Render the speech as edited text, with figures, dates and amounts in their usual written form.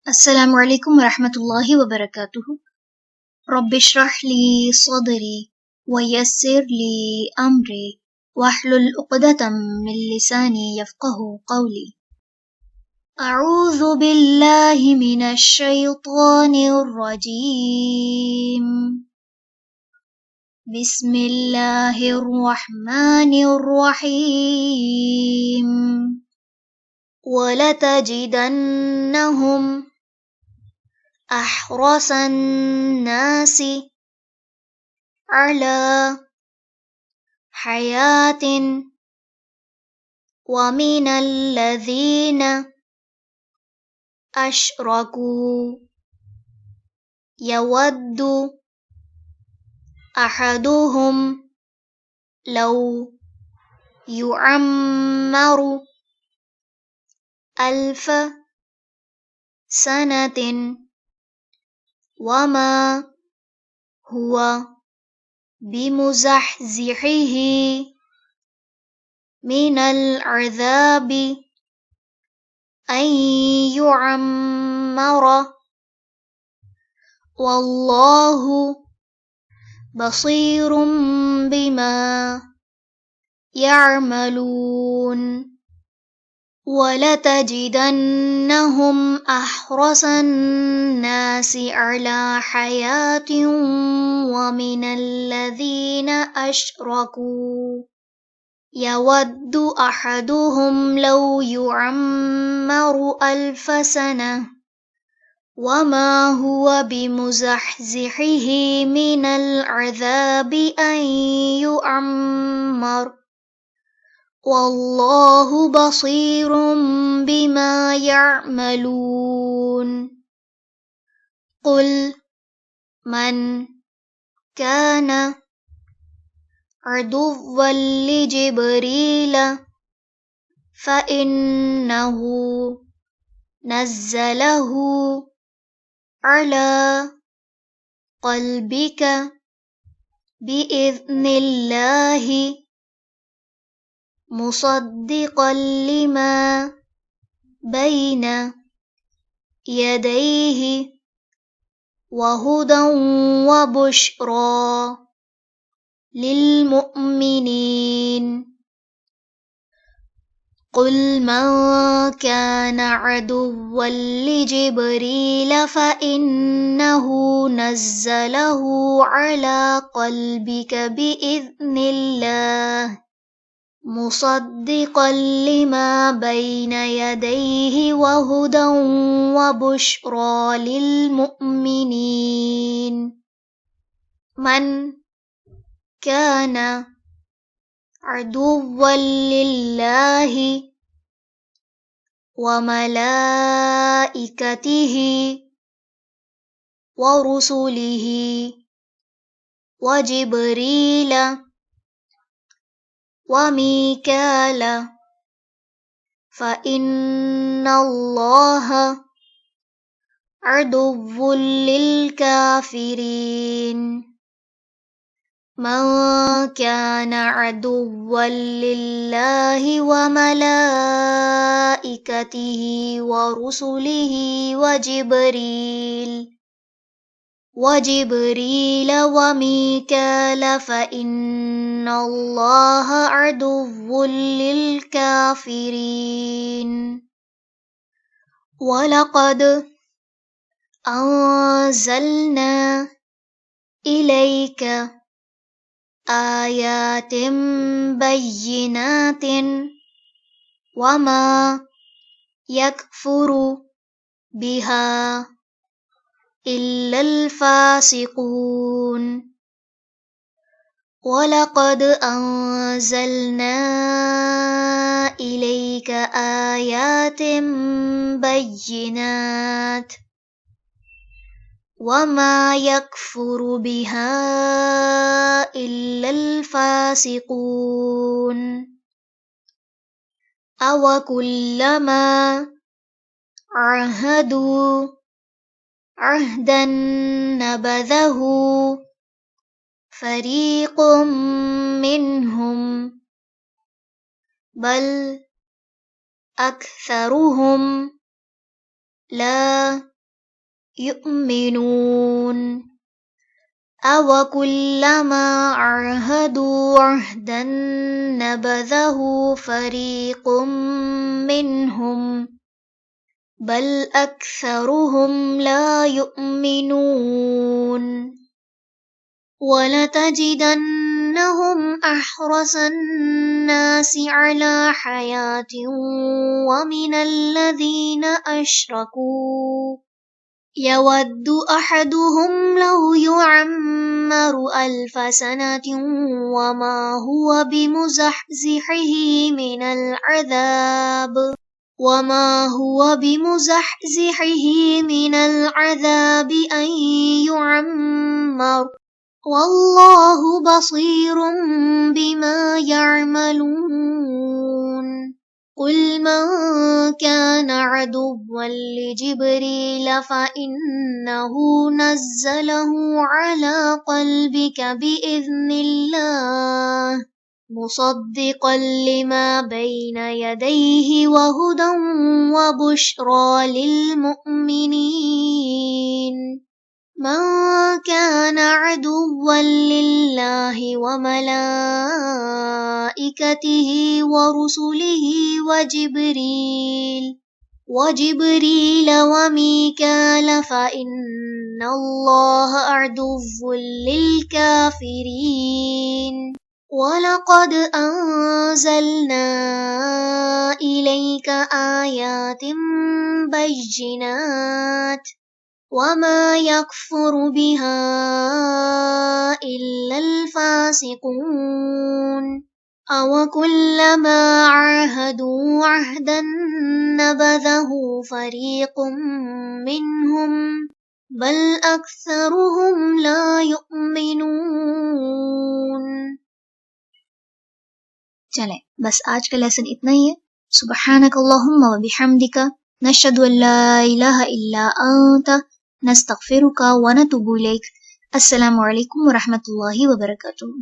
अस्सलामु अलैकुम वरहमतुल्लाहि वबरकातुहू। रब्बि इश्रह ली सदरी वयस्सिर ली अमरी वहलुल उक़दतम मिन लिसानी यफ़क़हू क़ौली। अऊज़ु बिल्लाहि मिनश शैतानिर रजीम। बिस्मिल्लाहिर रहमानिर रहीम। वलतजिदन्नहुम अहरसन नासी अला हयातिन वमिनल्लज़ीना अशरकू यवद्दु अहदुहुम लौ युअम्मरु अल्फ सनतिन वमा हुवा बिमुज़हज़िहिही मिनल अज़ाबि अन युअम्मर वल्लाहु बसीरुम बिमा यअमलून। वलतजिदन्नहुम अहरसन नासि अला हयातिन वमिनल्लज़ीना अशरकू यवद्दु अहदुहुम लौ युअम्मरु अल्फ सनह वमा हुवा बिमुज़हज़िहिही मिनल अज़ाबि अन युअम्मर वल्लाहु बसीरुम बिमा यअमलून। क़ुल मन कान अदुव्वन लिजिब्रील फ़इन्नहु नज़्ज़लहु अला क़ल्बिक बिइज़्निल्लाहि मुसद्दिक़न लिमा बैन यदैहि वहुदन वबुश्रा लिल्मुअ्मिनीन। क़ुल मन कान अदुव्वन लिजिब्रील फ़इन्नहु नज़्ज़लहु अला क़ल्बिक बिइज़्निल्लाहि मुसद्दिक़न लिमा बैन यदैहि वहुदन वबुश्रा लिल्मुअ्मिनीन। मन कान अदुव्वन लिल्लाहि वमलाइकतिहि वरुसुलिहि वजिब्रील वमीकाल फ़इन्नल्लाह अदुव्वुन लिल्काफ़िरीन। मन कान अदुव्वन लिल्लाहि वमलाइकतिहि वरुसुलिहि वजिब्रील वमीकाल फ़इन्नल्लाह अदुव्वुन लिल्काफ़िरीन। वलक़द अंज़लना इलैका आयातिन बय्यिनातिन वमा यकफ़ुरु बिहा इल्लल फ़ासिक़ून। वलक़द अंज़लना इलैका आयातिन बय्यिनात वमा यकफ़ुरु बिहा इल्लल फ़ासिक़ून। अवकुल्लमा आहदू अहदन नबज़हु फ़रीक़ुम मिन्हुम बल अक्सरुहुम ला يؤمنون أَوَكُلَّمَا عَاهَدُوا عَهْدًا نَبَذَهُ فَرِيقٌ مِّنْهُمْ بَلْ أَكْثَرُهُمْ لَا يُؤْمِنُونَ وَلَتَجِدَنَّهُمْ أَحْرَصَ النَّاسِ عَلَى حَيَاةٍ وَمِنَ الَّذِينَ أَشْرَكُوا يَوَدُّ أَحَدُهُمْ لَوْ يُعَمَّرُ أَلْفَ سَنَةٍ وما هو بمزحزحه من العذاب أن يعمر والله بصير بما يعملون قل من كان عدوا لجبريل فإنه نزله على قلبك بإذن الله مصدقا لما بين يديه وهدى وبشرى للمؤمنين من كان عدوا لله وملائكته ورسله وجبريل وميكال فإن الله عدو للكافرين وَلَقَدْ أَنزَلْنَا إِلَيْكَ آيَاتٍ بَيِّنَاتٍ وَمَا يَكْفُرُ بِهَا إِلَّا الْفَاسِقُونَ أَوَكُلَّمَا عَاهَدُوا عَهْدًا نَبَذَهُ فَرِيقٌ مِّنْهُمْ بَلْ أَكْثَرُهُمْ لَا يُؤْمِنُونَ। चलें बस आज का लेसन इतना ही है। सुब्हानकल्लाहुम्मा व बिहम्दिका नशहदु अन ला इलाहा इल्ला अंता नस्तगफिरुका व नतूबु इलैक। अस्सलामु अलैकुम व रहमतुल्लाहि व बरकातुहू।